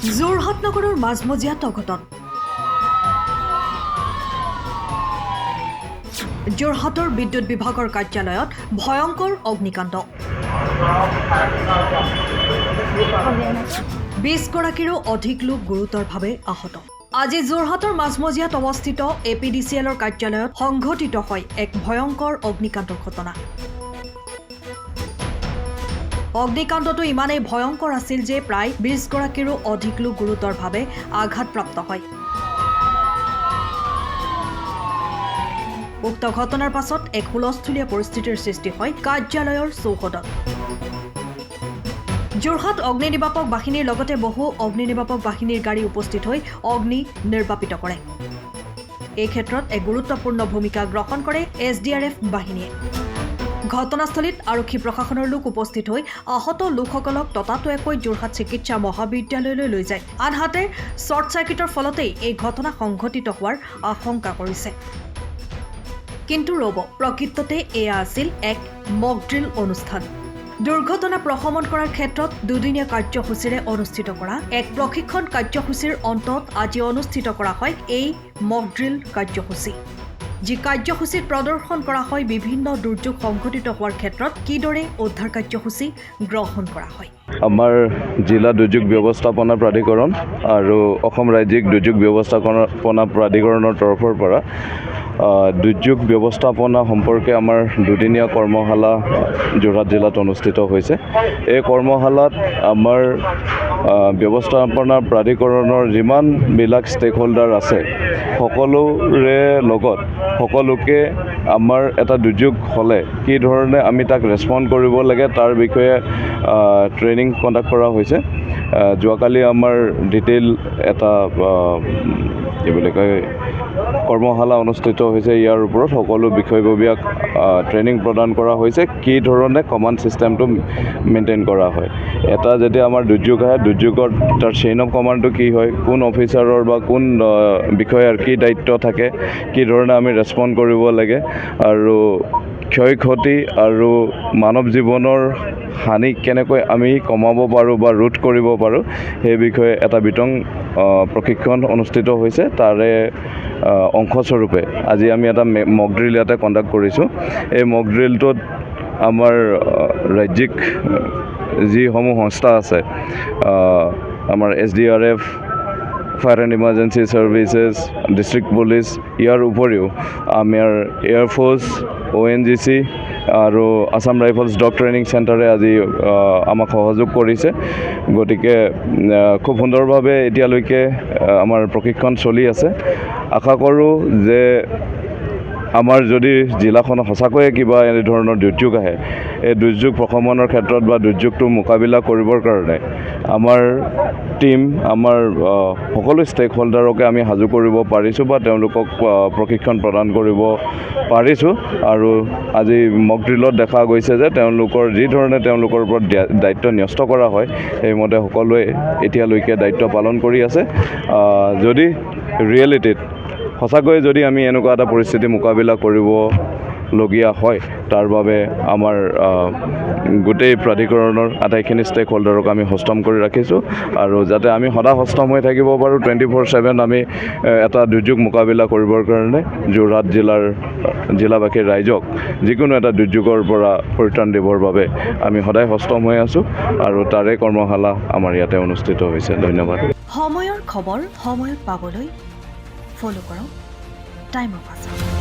যোৰহাট নগৰৰ মাজমজিয়াত অঘটন। যোৰহাটৰ বিদ্যুৎ বিভাগৰ কাৰ্যালয়ত ভয়ংকৰ অগ্নিকাণ্ড। 20 গৰাকীৰো অধিক লোক গুৰুতৰভাৱে আহত। আজি যোৰহাটৰ মাজমজিয়াত অৱস্থিত APDCLৰ কাৰ্যালয়ত সংঘটিত হয় এক ভয়ংকৰ অগ্নিকাণ্ডৰ ঘটনা। অগ্নিকাণ্ডটো ইমানেই ভয়ংকৰ আছিল যে প্ৰায় 20 গৰাকীৰো অধিক লোক গুৰুতৰভাৱে আঘাতপ্ৰাপ্ত হয়। উক্ত ঘটনাৰ পাছত এক হুলস্থুলীয়া পৰিস্থিতিৰ সৃষ্টি হয় কাৰ্যালয়ৰ চৌহদত। যোৰহাট অগ্নি নিৰ্বাপক বাহিনীৰ লগতে বহু অগ্নি নিৰ্বাপক বাহিনীৰ গাড়ী উপস্থিত হৈ অগ্নি নিৰ্বাপিত কৰে। এই ক্ষেত্ৰত এক গুৰুত্বপূৰ্ণ ভূমিকা গ্ৰহণ কৰে SDRF বাহিনীয়ে। ঘটনাস্থলীত আৰক্ষী প্ৰশাসনৰ লোক উপস্থিত হৈ আহত লোকসকলক ততাতৈয়াকৈ যোৰহাট চিকিৎসা মহাবিদ্যালয়লৈ লৈ যায়। আনহাতে শ্বৰ্ট চাৰ্কিটৰ ফলতেই এই ঘটনা সংঘটিত হোৱাৰ আশংকা কৰিছে। কিন্তু ৰব, প্ৰকৃততে এয়া আছিল এক মক ড্ৰিল অনুষ্ঠান। দুৰ্ঘটনা প্ৰশমন কৰাৰ ক্ষেত্ৰত দুদিনীয়া কাৰ্যসূচীৰে অনুষ্ঠিত কৰা এক প্ৰশিক্ষণ কাৰ্যসূচীৰ অন্তত আজি অনুষ্ঠিত কৰা হয় এই মক ড্ৰিল কাৰ্যসূচী, যি কাৰ্যসূচীত প্ৰদৰ্শন কৰা হয় বিভিন্ন দুৰ্যোগ সংঘটিত হোৱাৰ ক্ষেত্ৰত কিদৰে উদ্ধাৰ কাৰ্যসূচী গ্ৰহণ কৰা হয়। আমাৰ জিলা দুৰ্যোগ ব্যৱস্থাপনা প্ৰাধিকৰণ আৰু অসম ৰাজ্যিক দুৰ্যোগ ব্যৱস্থাপনা প্ৰাধিকৰণৰ তৰফৰ পৰা দুৰ্যোগ ব্যৱস্থাপনা সম্পৰ্কে আমাৰ দুদিনীয়া কৰ্মশালা যোৰহাট জিলাত অনুষ্ঠিত হৈছে। এই কৰ্মশালাত আমাৰ ব্যৱস্থাপনা প্ৰাধিকৰণৰ যিমানবিলাক ষ্টেক হোল্ডাৰ আছে সকলোৰে লগত সকলোকে আমাৰ এটা দুৰ্যোগ হ'লে কি ধৰণে আমি তাক ৰেছপণ্ড কৰিব লাগে তাৰ বিষয়ে ট্ৰেইনিং কণ্ডাক্ট কৰা হৈছে। যোৱাকালি আমাৰ ডিটেইল এটা কি বুলি কয় কৰ্মশালা অনুষ্ঠিত হৈছে। ইয়াৰ ওপৰত সকলো বিষয়ববীয়াক ট্ৰেইনিং প্ৰদান কৰা হৈছে কি ধৰণে কমাণ্ড ছিষ্টেমটো মেইনটেইন কৰা হয়। এটা যেতিয়া আমাৰ দুৰ্যোগ আহে দুৰ্যোগত তাৰ চেইন অফ কমাণ্ডটো কি হয়, কোন অফিচাৰৰ বা কোন বিষয়াৰ কি দায়িত্ব থাকে, কি ধৰণে আমি ৰেছপণ্ড কৰিব লাগে আৰু ক্ষয় ক্ষতি আৰু মানৱ জীৱনৰ হানি কেনেকৈ আমি কমাব পাৰোঁ বা ৰোধ কৰিব পাৰোঁ সেই বিষয়ে এটা বিতং প্ৰশিক্ষণ অনুষ্ঠিত হৈছে। তাৰে অংশস্বৰূপে আজি আমি এটা মক ড্ৰিল ইয়াতে কণ্ডাক্ট কৰিছোঁ। এই মক ড্ৰিলটোত আমাৰ ৰাজ্যিক যিসমূহ সংস্থা আছে, আমাৰ SDRF, fire and emergency services, district police, ইয়াৰ উপৰিও আমাৰ এয়াৰফ'ৰ্চ, ONGC আৰু আছাম ৰাইফলছ ডগ ট্ৰেইনিং চেণ্টাৰে আজি আমাক সহযোগ কৰিছে। গতিকে খুব সুন্দৰভাৱে এতিয়ালৈকে আমাৰ প্ৰশিক্ষণ চলি আছে। আশা কৰোঁ যে আমাৰ যদি জিলাখনত সঁচাকৈয়ে কিবা এনেধৰণৰ দুৰ্যোগ আহে, এই দুৰ্যোগ প্ৰশমনৰ ক্ষেত্ৰত বা দুৰ্যোগটো মোকাবিলা কৰিবৰ কাৰণে আমাৰ টীম, আমাৰ সকলো ষ্টেক হোল্ডাৰকে আমি সাজু কৰিব পাৰিছোঁ বা তেওঁলোকক প্ৰশিক্ষণ প্ৰদান কৰিব পাৰিছোঁ। আৰু আজি মক ড্ৰিলত দেখা গৈছে যে তেওঁলোকৰ যি ধৰণে তেওঁলোকৰ ওপৰত দায়িত্ব ন্যস্ত কৰা হয় সেইমতে সকলোৱে এতিয়ালৈকে দায়িত্ব পালন কৰি আছে। যদি ৰিয়েলিটিত সঁচাকৈ যদি আমি এনেকুৱা এটা পৰিস্থিতি মোকাবিলা কৰিবলগীয়া হয় তাৰ বাবে আমাৰ গোটেই প্ৰাধিকৰণৰ আটাইখিনি ষ্টেক হোল্ডাৰক আমি সষ্টম কৰি ৰাখিছোঁ আৰু যাতে আমি সদায় সষ্টম হৈ থাকিব পাৰোঁ 24/7 আমি এটা দুৰ্যোগ মোকাবিলা কৰিবৰ কাৰণে যোৰহাট জিলাবাসীৰ ৰাইজক যিকোনো এটা দুৰ্যোগৰ পৰা পৰিত্ৰাণ দিবৰ বাবে আমি সদায় সষ্টম হৈ আছোঁ আৰু তাৰে কৰ্মশালা আমাৰ ইয়াতে অনুষ্ঠিত হৈছে। ধন্যবাদ। সময়ৰ খবৰ সময়ত পাবলৈ ফ'ল' কৰক টাইম অফ আছাম।